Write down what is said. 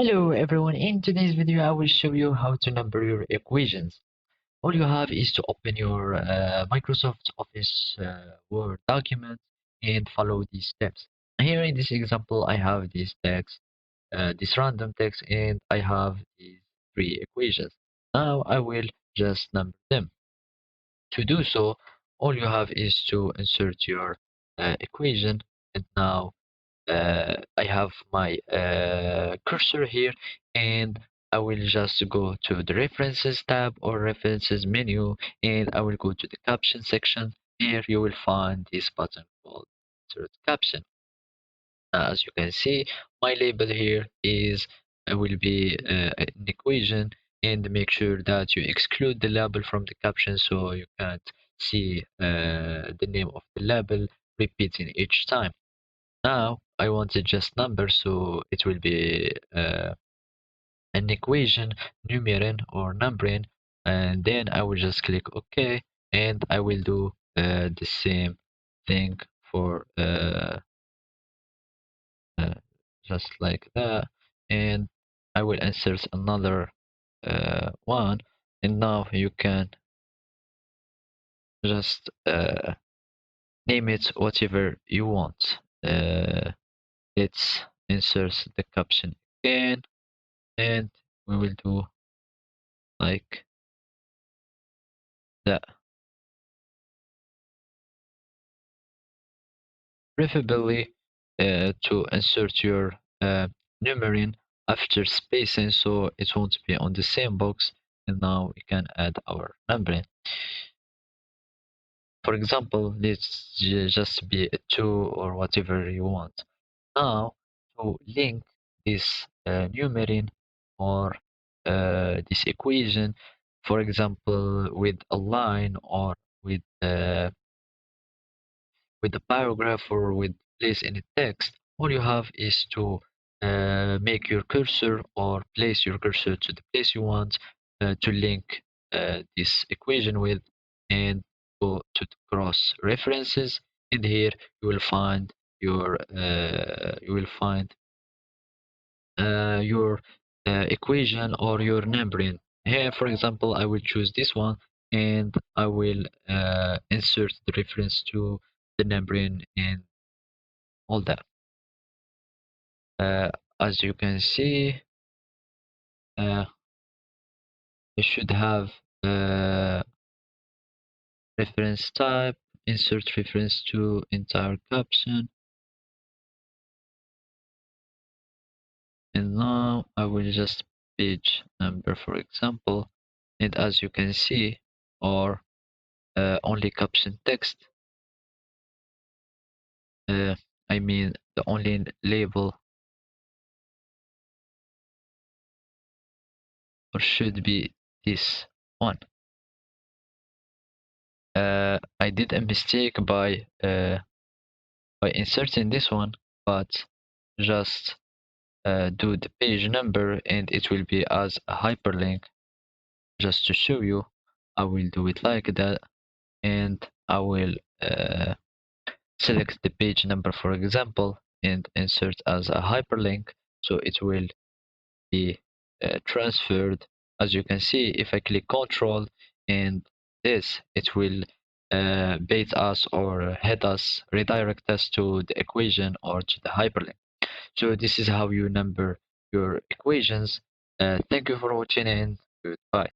Hello everyone, in today's video I will show you how to number your equations. All you have is to open your Microsoft Office Word document and follow these steps. Here in this example I have this text, this random text, and I have these three equations. Now I will just number them. To do so, all you have is to insert your equation, and now I have my cursor here, and I will just go to the references tab or references menu, and I will go to the caption section. Here you will find this button called insert caption. As you can see, my label here is will be an equation, and make sure that you exclude the label from the caption so you can't see the name of the label repeating each time. Now I want to just number, so it will be an equation numbering or numbering, and then I will just click OK, and I will do the same thing for uh, just like that, and I will insert another one, and now you can just name it whatever you want. Let's insert the caption again, and we will do like that. Preferably to insert your numerin after spacing so it won't be on the same box, and now we can add our numbering. For example, let's just be a 2 or whatever you want. Now to link this numerin or this equation, for example, with a line or with a paragraph or with place in a text, all you have is to make your cursor or place your cursor to the place you want to link this equation with, and go to the cross references. And here you will find your equation or your numbering. Here, for example, I will choose this one, and I will insert the reference to the numbering and all that. Uh, as you can see, uh, you should have reference type, insert reference to entire caption, and now I will just page number, for example, and as you can see, or only caption text, uh, I mean the only label or should be this one. I did a mistake by inserting this one, but just do the page number and it will be as a hyperlink. Just to show you, I will do it like that, and I will select the page number, for example, and insert as a hyperlink, so it will be transferred. As you can see, if I click Control and this, it will bait us or head us, redirect us to the equation or to the hyperlink. So this is how you number your equations. Thank you for watching, and goodbye.